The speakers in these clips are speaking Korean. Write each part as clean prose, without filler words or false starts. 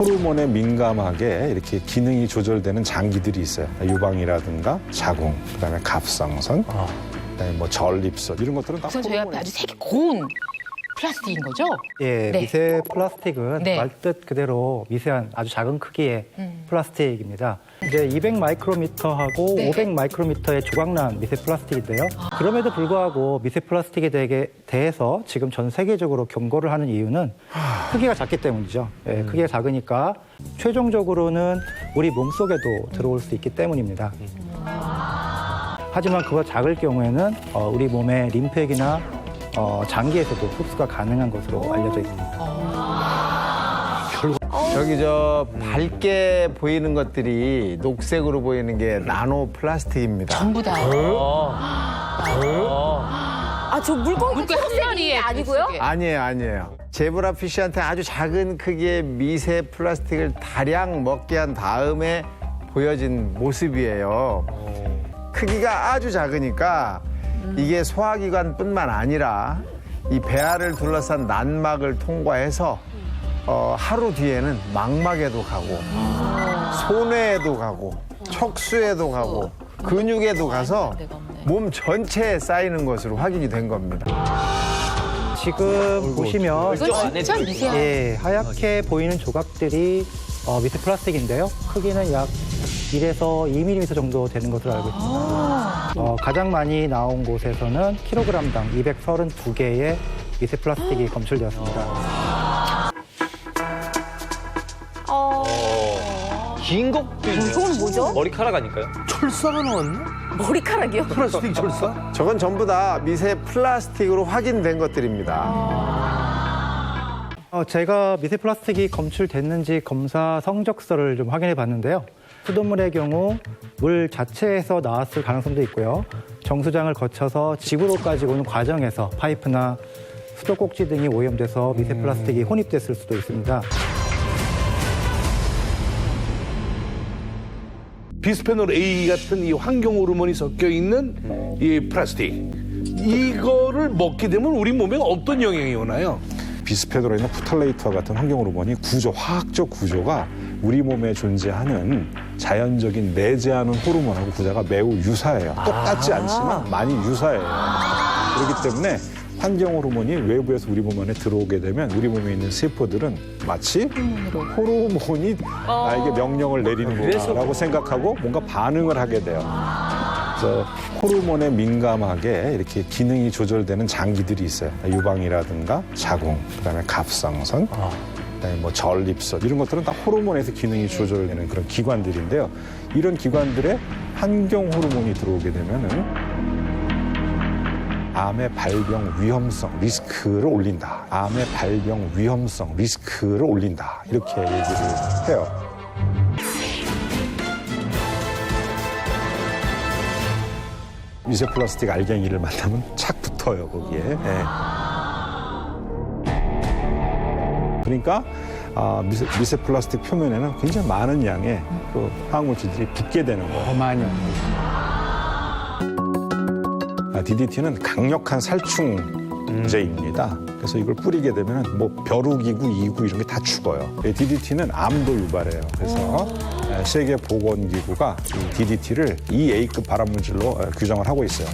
호르몬에 민감하게 이렇게 기능이 조절되는 장기들이 있어요. 유방이라든가 자궁, 그다음에 갑상선, 그다음에 뭐 전립선 이런 것들은 다 우선 저희 앞에 아주 색이 고운 플라스틱인 거죠? 예, 네. 미세 플라스틱은 네. 말뜻 그대로 미세한 아주 작은 크기의 플라스틱입니다. 이제 200 마이크로미터하고 네. 500 마이크로미터의 조각난 미세 플라스틱인데요. 그럼에도 불구하고 미세 플라스틱에 대해서 지금 전 세계적으로 경고를 하는 이유는 크기가 작기 때문이죠. 예, 크기가 작으니까 최종적으로는 우리 몸속에도 들어올 수 있기 때문입니다. 하지만 그거 작을 경우에는 우리 몸의 림프액이나 장기에서도 흡수가 가능한 것으로 알려져 있습니다. 저기 저 밝게 보이는 것들이 녹색으로 보이는 게 나노 플라스틱입니다. 전부 다. 아, 저 물고기 물고기 한 마리에 아니고요? 물속에. 아니에요. 제브라 피쉬한테 아주 작은 크기의 미세 플라스틱을 다량 먹게 한 다음에 보여진 모습이에요. 크기가 아주 작으니까 이게 소화기관뿐만 아니라 이 배아를 둘러싼 난막을 통과해서 하루 뒤에는 망막에도 가고 손에도 가고 척수에도 가고 근육에도 가서 몸 전체에 쌓이는 것으로 확인이 된 겁니다. 지금 보시면 이건 진짜 미세한. 예, 하얗게 보이는 조각들이 미세 플라스틱인데요. 크기는 약 1에서 2mm 정도 되는 것으로 알고 있습니다. 가장 많이 나온 곳에서는 킬로그램당 232개의 미세 플라스틱이 검출되었습니다. 긴 것도 있네요. 이건 뭐죠? 머리카락 아닐까요? 철사가 나왔네? 머리카락이요? 플라스틱 철사? 저건 전부 다 미세 플라스틱으로 확인된 것들입니다. 제가 미세 플라스틱이 검출됐는지 검사 성적서를 좀 확인해 봤는데요. 수돗물의 경우 물 자체에서 나왔을 가능성도 있고요. 정수장을 거쳐서 집으로까지 오는 과정에서 파이프나 수도꼭지 등이 오염돼서 미세 플라스틱이 혼입됐을 수도 있습니다. 비스페놀 A 같은 이 환경 호르몬이 섞여 있는 이 플라스틱. 이거를 먹게 되면 우리 몸에 어떤 영향이 오나요? 비스페놀이나 프탈레이트와 같은 환경 호르몬이 화학적 구조가 우리 몸에 존재하는 자연적인 내재하는 호르몬하고 구조가 매우 유사해요. 똑같지 않지만 많이 유사해요. 그렇기 때문에 환경 호르몬이 외부에서 우리 몸 안에 들어오게 되면 우리 몸에 있는 세포들은 마치 호르몬이 나에게 명령을 내리는 거라고 생각하고 뭔가 반응을 하게 돼요. 그래서 호르몬에 민감하게 이렇게 기능이 조절되는 장기들이 있어요. 유방이라든가 자궁, 그다음에 갑상선, 그다음에 뭐 전립선 이런 것들은 다 호르몬에서 기능이 조절되는 그런 기관들인데요. 이런 기관들에 환경 호르몬이 들어오게 되면은 암의 발병 위험성 리스크를 올린다. 암의 발병 위험성 리스크를 올린다. 이렇게 얘기를 해요. 미세 플라스틱 알갱이를 만나면 착 붙어요, 거기에. 네. 그러니까 미세 플라스틱 표면에는 굉장히 많은 양의 그 화학물질들이 붙게 되는 거예요. DDT는 강력한 살충제입니다. 그래서 이걸 뿌리게 되면 뭐 벼룩이고 이구 이런 게 다 죽어요. DDT는 암도 유발해요. 그래서 세계보건기구가 이 DDT를 EA급 발암물질로 규정을 하고 있어요.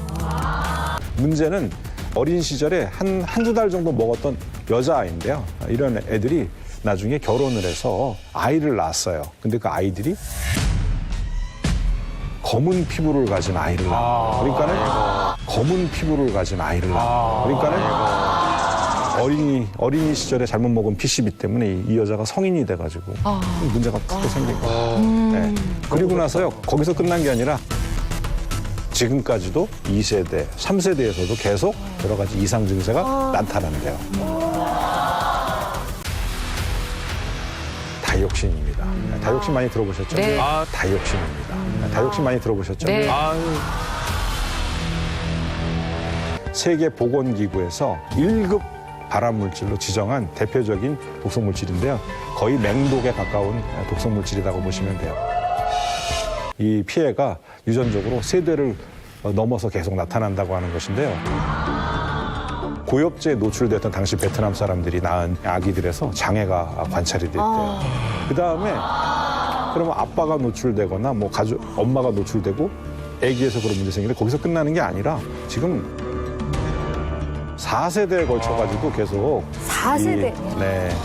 문제는 어린 시절에 한두 달 정도 먹었던 여자아이인데요. 이런 애들이 나중에 결혼을 해서 아이를 낳았어요. 근데 그 아이들이 검은 피부를 가진 아이를 낳아. 그러니까는 검은 피부를 가진 아이를 낳아. 그러니까는 어린이 시절에 잘못 먹은 PCB 때문에 이 여자가 성인이 돼가지고 문제가 크게 생긴 거예요. 네. 그리고 나서요 거기서 끝난 게 아니라 지금까지도 2세대, 3세대에서도 계속 여러 가지 이상 증세가 나타난대요. 다이옥신입니다. 다이옥신 많이 들어보셨죠? 네. 다이옥신입니다. 다이옥신 많이 들어보셨죠? 네. 세계보건기구에서 1급 발암물질로 지정한 대표적인 독성물질인데요. 거의 맹독에 가까운 독성물질이라고 보시면 돼요. 이 피해가 유전적으로 세대를 넘어서 계속 나타난다고 하는 것인데요. 고엽제에 노출됐던 당시 베트남 사람들이 낳은 아기들에서 장애가 관찰이 됐대요. 그다음에 그러면 아빠가 노출되거나 뭐 가족 엄마가 노출되고 아기에서 그런 문제 생기는데 거기서 끝나는 게 아니라 지금 4세대에 걸쳐가지고 계속 4세대.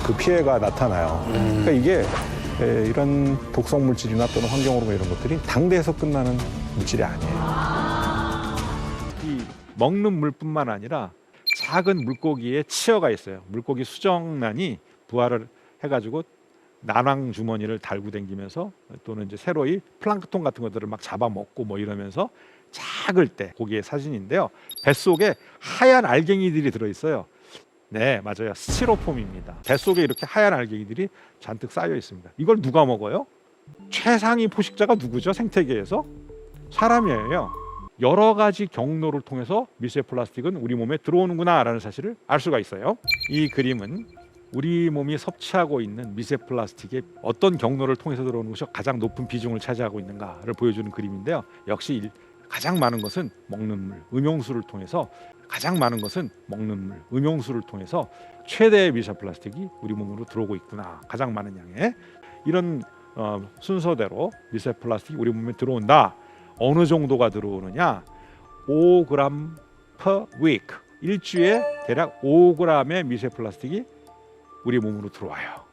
그 피해가 나타나요. 그러니까 이게 이런 독성 물질이나 또는 환경호르몬 이런 것들이 당대에서 끝나는 물질이 아니에요. 이 먹는 물뿐만 아니라 작은 물고기에 치어가 있어요. 물고기 수정란이 부화를 해가지고 난황 주머니를 달고 다니면서 또는 이제 새로이 플랑크톤 같은 것들을 막 잡아먹고 뭐 이러면서 작을 때 고기의 사진인데요. 뱃속에 하얀 알갱이들이 들어있어요. 네, 맞아요. 스티로폼입니다. 뱃속에 이렇게 하얀 알갱이들이 잔뜩 쌓여 있습니다. 이걸 누가 먹어요? 최상위 포식자가 누구죠? 생태계에서? 사람이에요. 여러 가지 경로를 통해서 미세 플라스틱은 우리 몸에 들어오는구나라는 사실을 알 수가 있어요. 이 그림은 우리 몸이 섭취하고 있는 미세 플라스틱이 어떤 경로를 통해서 들어오는 것이 가장 높은 비중을 차지하고 있는가를 보여주는 그림인데요. 역시 가장 많은 것은 먹는 물, 음용수를 통해서 최대의 미세 플라스틱이 우리 몸으로 들어오고 있구나. 가장 많은 양의 이런 순서대로 미세 플라스틱이 우리 몸에 들어온다. 어느 정도가 들어오느냐? 5g per week. 일주에 대략 5g의 미세 플라스틱이 우리 몸으로 들어와요.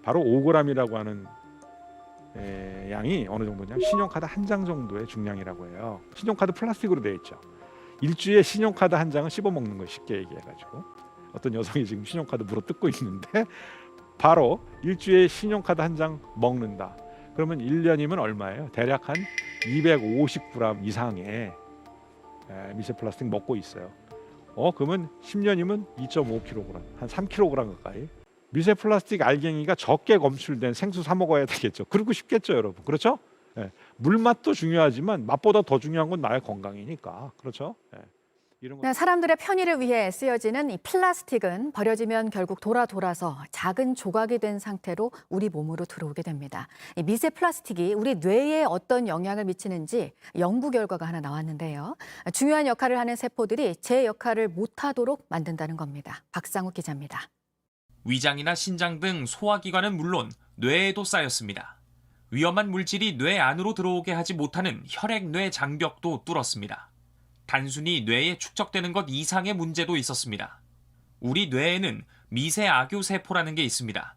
바로 5g이라고 하는 양이 어느 정도냐? 신용카드 한 장 정도의 중량이라고 해요. 신용카드 플라스틱으로 되어 있죠. 일주에 신용카드 한 장은 씹어 먹는 거예요. 쉽게 얘기해가지고. 어떤 여성이 지금 신용카드 물어 뜯고 있는데 바로 일주에 신용카드 한 장 먹는다. 그러면 1년이면 얼마예요? 대략 한 250g 이상의 미세 플라스틱 먹고 있어요. 그러면 10년이면 2.5kg, 한 3kg 가까이. 미세 플라스틱 알갱이가 적게 검출된 생수 사 먹어야 되겠죠. 그러고 싶겠죠, 여러분. 그렇죠? 물맛도 중요하지만 맛보다 더 중요한 건 나의 건강이니까. 그렇죠? 이런 거. 사람들의 편의를 위해 쓰여지는 이 플라스틱은 버려지면 결국 돌아서 작은 조각이 된 상태로 우리 몸으로 들어오게 됩니다. 이 미세 플라스틱이 우리 뇌에 어떤 영향을 미치는지 연구 결과가 하나 나왔는데요. 중요한 역할을 하는 세포들이 제 역할을 못하도록 만든다는 겁니다. 박상욱 기자입니다. 위장이나 신장 등 소화기관은 물론 뇌에도 쌓였습니다. 위험한 물질이 뇌 안으로 들어오게 하지 못하는 혈액-뇌 장벽도 뚫었습니다. 단순히 뇌에 축적되는 것 이상의 문제도 있었습니다. 우리 뇌에는 미세 악교세포라는 게 있습니다.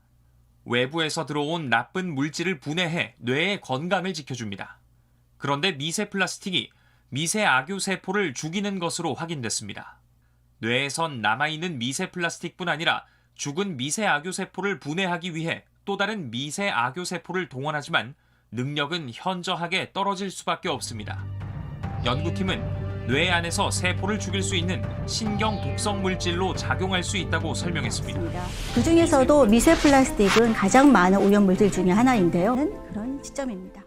외부에서 들어온 나쁜 물질을 분해해 뇌의 건강을 지켜줍니다. 그런데 미세 플라스틱이 미세 악교세포를 죽이는 것으로 확인됐습니다. 뇌에선 남아있는 미세 플라스틱뿐 아니라 죽은 미세 악교세포를 분해하기 위해 또 다른 미세 악교세포를 동원하지만 능력은 현저하게 떨어질 수밖에 없습니다. 연구팀은 뇌 안에서 세포를 죽일 수 있는 신경 독성 물질로 작용할 수 있다고 설명했습니다. 그중에서도 미세 플라스틱은 가장 많은 오염 물질 중에 하나인데요. 그런 시점입니다.